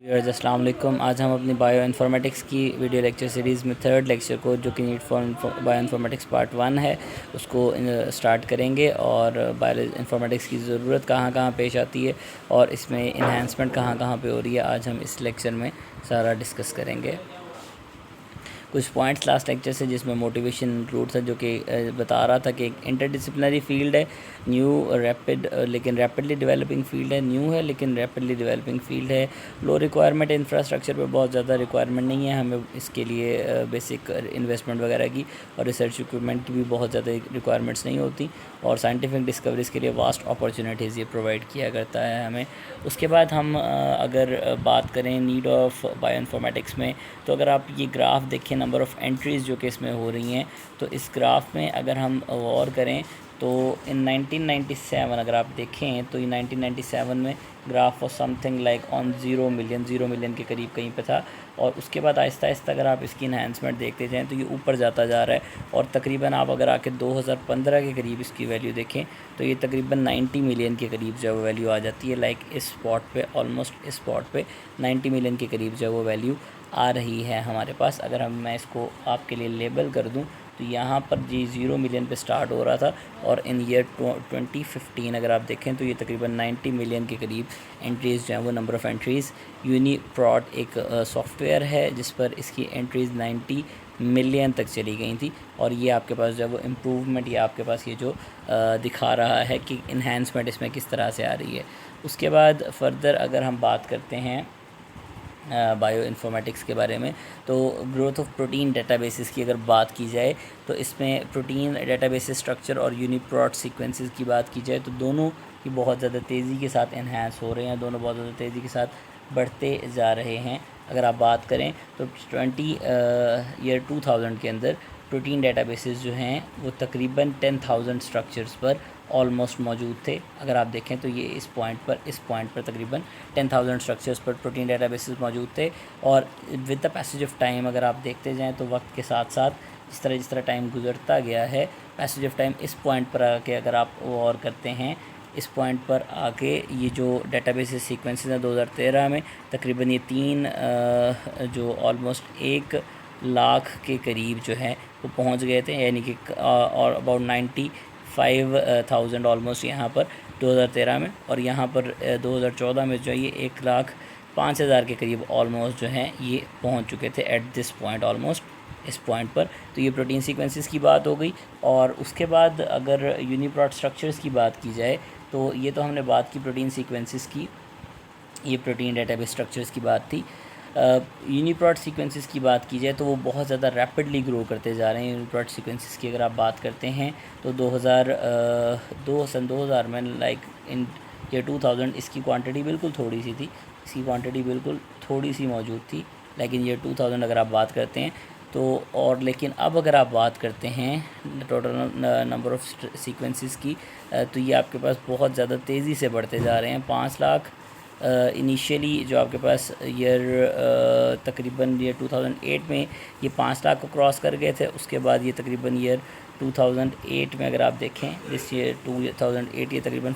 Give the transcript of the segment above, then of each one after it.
Viewers अस्सलाम वालेकुम। आज हम अपनी बायो इन्फॉर्मेटिक्स की वीडियो लेक्चर सीरीज़ में थर्ड लेक्चर को, जो कि need for bio informatics part 1 है, उसको स्टार्ट करेंगे। और बायो इन्फॉर्मेटिक्स की ज़रूरत कहाँ कहाँ पेश आती है और इसमें इन्हांसमेंट कहाँ कहाँ पे हो रही है, आज हम इस लेक्चर में सारा डिस्कस करेंगे। कुछ पॉइंट्स लास्ट लेक्चर से जिसमें मोटिवेशन इंक्लूड था, जो कि बता रहा था कि एक इंटरडिसिप्लिनरी फील्ड है, न्यू रैपिड लेकिन रैपिडली डेवलपिंग फील्ड है, न्यू है लेकिन रैपिडली डेवलपिंग फील्ड है। लो रिक्वायरमेंट इंफ्रास्ट्रक्चर पे बहुत ज़्यादा रिक्वायरमेंट नहीं है हमें इसके लिए बेसिक इन्वेस्टमेंट वगैरह की, और रिसर्च इक्विपमेंट की भी बहुत ज़्यादा रिक्वायरमेंट्स नहीं होती, और साइंटिफिक डिस्कवरीज़ के लिए वास्ट अपॉर्चुनिटीज़ ये प्रोवाइड किया करता है हमें। उसके बाद हम अगर बात करें नीड ऑफ बायो इन्फॉर्मेटिक्स में, तो अगर आप ये ग्राफ देखें नंबर ऑफ़ एंट्रीज़ जो कि इसमें हो रही हैं, तो इस ग्राफ में अगर हम गौर करें तो इन 1997 अगर आप देखें तो ये 1997 में graph of something like on 0 million के करीब कहीं पे था, और उसके बाद आहिस्ता आहिस्ता अगर आप इसकी इन्हांसमेंट देखते जाएँ तो ये ऊपर जाता जा रहा है, और तकरीबन आप अगर आके 2015 के करीब इसकी वैल्यू देखें तो ये तकरीबन 90 मिलियन के करीब जो है वो वैल्यू आ जाती है। लाइक इस स्पॉट पे, ऑलमोस्ट इस स्पॉट पे 90 मिलियन के करीब जो है वो वैल्यू आ रही है हमारे पास। अगर मैं इसको आपके लिए लेबल कर दूं तो यहाँ पर जी 0 मिलियन पे स्टार्ट हो रहा था, और इन ईयर 2015 अगर आप देखें तो ये तकरीबन 90 मिलियन के करीब एंट्रीज़ जो हैं वो नंबर ऑफ़ एंट्रीज़। यूनिप्रॉट एक सॉफ्टवेयर है जिस पर इसकी एंट्रीज़ 90 मिलियन तक चली गई थी, और ये आपके पास जो है वो इम्प्रूवमेंट, या आपके पास ये जो दिखा रहा है कि इन्हांसमेंट इसमें किस तरह से आ रही है। उसके बाद फर्दर अगर हम बात करते हैं बायो इन्फॉर्मेटिक्स के बारे में, तो ग्रोथ ऑफ प्रोटीन डेटाबेसेस की अगर बात की जाए तो इसमें प्रोटीन डेटाबेसेस स्ट्रक्चर और यूनिप्रोट सीक्वेंसेस की बात की जाए तो दोनों की बहुत ज़्यादा तेज़ी के साथ इन्हांस हो रहे हैं, दोनों बहुत ज़्यादा तेज़ी के साथ बढ़ते जा रहे हैं। अगर आप बात करें तो 2000 के अंदर प्रोटीन डेटाबेसेस जो हैं वो तकरीबन 10,000 स्ट्रक्चर्स पर ऑलमोस्ट मौजूद थे। अगर आप देखें तो ये इस पॉइंट पर तकरीबन 10,000 स्ट्रक्चर्स पर प्रोटीन डेटाबेसेस मौजूद थे, और with the passage of time अगर आप देखते जाएं तो वक्त के साथ साथ जिस तरह टाइम गुजरता गया है, पैसेज ऑफ टाइम इस पॉइंट पर आके अगर आप गौर करते हैं, इस पॉइंट पर आके ये जो डेटाबेसेस सीक्वेंसेस हैं 2013 में तकरीबन ये 3 जो ऑलमोस्ट 1 लाख के करीब जो है वो पहुंच गए थे, यानी कि और अबाउट 95,000 ऑलमोस्ट यहाँ पर 2013 में, और यहाँ पर 2014 में जो है ये 1,05,000 के करीब ऑलमोस्ट जो हैं ये पहुँच चुके थे एट दिस पॉइंट, ऑलमोस्ट इस पॉइंट पर। तो ये प्रोटीन सीक्वेंसेस की बात हो गई। और उसके बाद अगर यूनिप्रोट स्ट्रक्चर्स की बात की जाए तो ये तो हमने बात की प्रोटीन सीक्वेंसेस की, ये प्रोटीन डेटाबेस स्ट्रक्चर्स की बात थी। यूनिप्रोट सीक्वेंसेस की बात की जाए तो वो बहुत ज़्यादा रैपिडली ग्रो करते जा रहे हैं। यूनिप्रोट सीक्वेंसेस की अगर आप बात करते हैं तो 2000 में लाइक इन ईयर 2000 इसकी क्वांटिटी बिल्कुल थोड़ी सी थी, इसकी क्वांटिटी बिल्कुल थोड़ी सी मौजूद थी, लेकिन ईयर 2000 अगर आप बात करते हैं तो, और लेकिन अब अगर आप बात करते हैं टोटल नंबर ऑफ़ सीक्वेंसेस की, तो ये आपके पास बहुत ज़्यादा तेज़ी से बढ़ते जा रहे हैं। 5 लाख इनिशियली जो आपके पास तकरीबन ईयर 2008 में ये 5 लाख को क्रॉस कर गए थे। उसके बाद ये तकरीबन ईयर 2008 में अगर आप देखें, दिस ईयर 2008 ये तकरीबन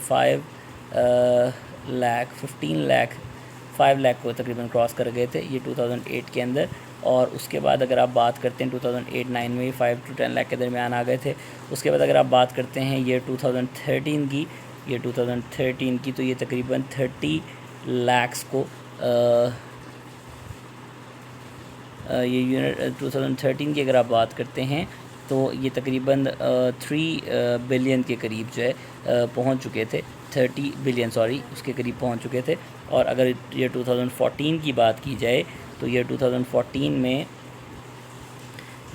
5 लाख को तकरीबन क्रॉस कर गए थे ये 2008 के अंदर। और उसके बाद अगर आप बात करते हैं 2008-9 में 5 to 10 लाख के दरमियान आ गए थे। उसके बाद अगर आप बात करते हैं ईयर 2013 की, तो ये तकरीबन 30 लाख्स को ये यूनिट 2013 की अगर आप बात करते हैं तो ये तकरीबन 3 बिलियन के करीब जो है पहुंच चुके थे, 30 बिलियन उसके करीब पहुंच चुके थे। और अगर ये 2014 की बात की जाए तो ये 2014 में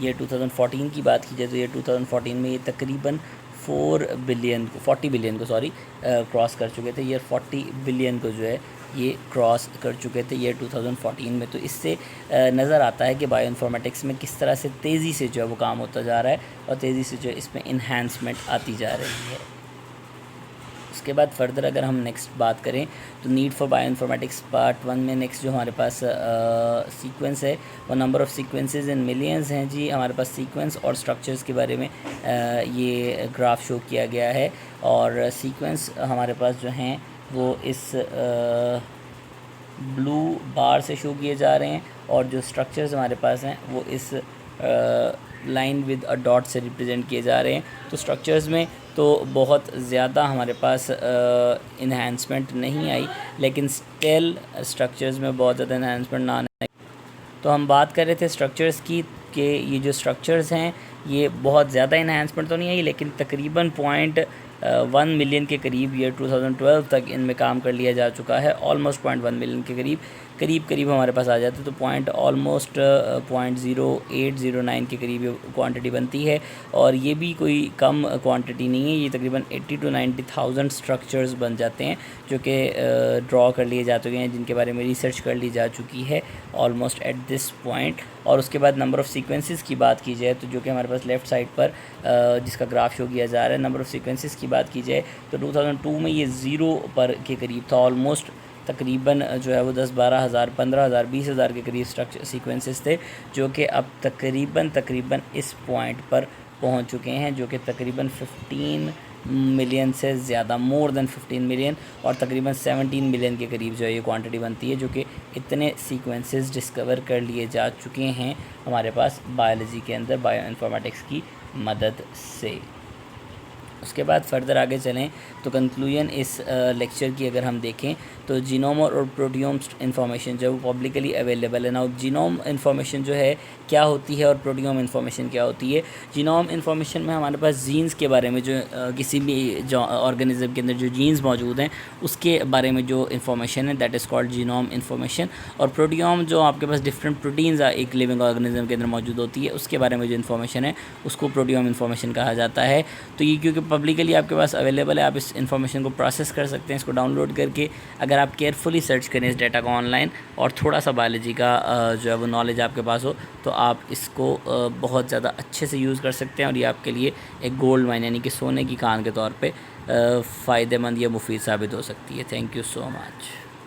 ये 2014 की बात की जाए तो ये 2014 में ये तकरीबन 40 बिलियन को क्रॉस कर चुके थे। ये 40 बिलियन को जो है ये क्रॉस कर चुके थे ये 2014 में। तो इससे नज़र आता है कि बायो इन्फॉर्मेटिक्स में किस तरह से तेज़ी से जो है वो काम होता जा रहा है, और तेज़ी से जो है इसमें इन्हांसमेंट आती जा रही है। उसके बाद फर्दर अगर हम नेक्स्ट बात करें तो need for bio informatics part 1 में नेक्स्ट जो हमारे पास सीक्वेंस है वो number of sequences in millions हैं जी। हमारे पास सीक्वेंस और स्ट्रक्चर्स के बारे में ये ग्राफ शो किया गया है, और सीक्वेंस हमारे पास जो हैं वो इस ब्लू बार से शो किए जा रहे हैं, और जो स्ट्रक्चर्स हमारे पास हैं वो इस लाइन विद अ डॉट से रिप्रेजेंट किए जा रहे हैं। तो स्ट्रक्चर्स में तो बहुत ज़्यादा हमारे पास इन्हांसमेंट नहीं आई, लेकिन स्टिल स्ट्रक्चर्स में बहुत ज़्यादा इन्हांसमेंट ना आई। तो हम बात कर रहे थे स्ट्रक्चर्स की कि ये जो स्ट्रक्चर्स हैं ये बहुत ज़्यादा इन्हांसमेंट तो नहीं आई, लेकिन तकरीबन 1 मिलियन के करीब ईयर 2012 तक इनमें काम कर लिया जा चुका है। ऑलमोस्ट 1 मिलियन के करीब हमारे पास आ जाते, तो ऑलमोस्ट 0.0809 के करीब ये क्वांटिटी बनती है। और ये भी कोई कम क्वांटिटी नहीं है, ये तकरीबन 80 to 90,000 स्ट्रक्चर्स बन जाते हैं जो कि ड्रॉ कर लिए जा चुके हैं, जिनके बारे में रिसर्च कर ली जा चुकी है ऑलमोस्ट एट दिस पॉइंट। और उसके बाद नंबर ऑफ़ सीक्वेंसेस की बात की जाए तो जो कि हमारे पास लेफ़्ट साइड पर जिसका ग्राफ शो किया जा रहा है, नंबर ऑफ़ सीक्वेंसेस की बात की जाए तो 2002 में ये 0 पर के करीब था। ऑलमोस्ट तकरीबन जो है वो 10-12 हज़ार 15 हज़ार 20 हज़ार के करीब स्ट्रक्चर सीक्वेंसेस थे, जो कि अब तकरीबन इस पॉइंट पर पहुंच चुके हैं, जो कि तकरीबन 15 मिलियन से ज़्यादा, मोर देन 15 मिलियन, और तकरीबन 17 मिलियन के करीब जो है ये क्वांटिटी बनती है, जो कि इतने सीक्वेंसेस डिस्कवर कर लिए जा चुके हैं हमारे पास बायोलॉजी के अंदर बायो इन्फॉर्मेटिक्स की मदद से। उसके बाद फर्दर आगे चलें तो कंक्लूजन इस लेक्चर की अगर हम देखें तो जीनोम और प्रोटियोम इन्फॉर्मेशन जो वो पब्लिकली अवेलेबल है ना। जीनोम इन्फॉर्मेशन जो है क्या होती है और प्रोटियोम इन्फॉर्मेशन क्या होती है। जीनोम इन्फॉर्मेशन में हमारे पास जीन्स के बारे में, जो किसी भी जो ऑर्गेनिज्म के अंदर जो जीन्स मौजूद हैं उसके बारे में जो इन्फॉर्मेशन है that is called genome information. और प्रोटियोम जो आपके पास डिफरेंट प्रोटीन्स एक लिविंग ऑर्गेनिज्म के अंदर मौजूद होती है उसके बारे में जो इन्फॉर्मेशन है उसको प्रोटियोम इन्फॉर्मेशन कहा जाता है। तो ये क्योंकि पब्लिकली आपके पास अवेलेबल है, आप इस इन्फॉर्मेशन को प्रोसेस कर सकते हैं, इसको डाउनलोड करके। अगर आप केयरफुली सर्च करें इस डेटा को ऑनलाइन और थोड़ा सा बायोलॉजी का जो है वो नॉलेज आपके पास हो तो आप इसको बहुत ज़्यादा अच्छे से यूज़ कर सकते हैं, और ये आपके लिए एक गोल्ड माइन यानी कि सोने की खान के तौर पे फ़ायदेमंद या मुफीद साबित हो सकती है। Thank you so much.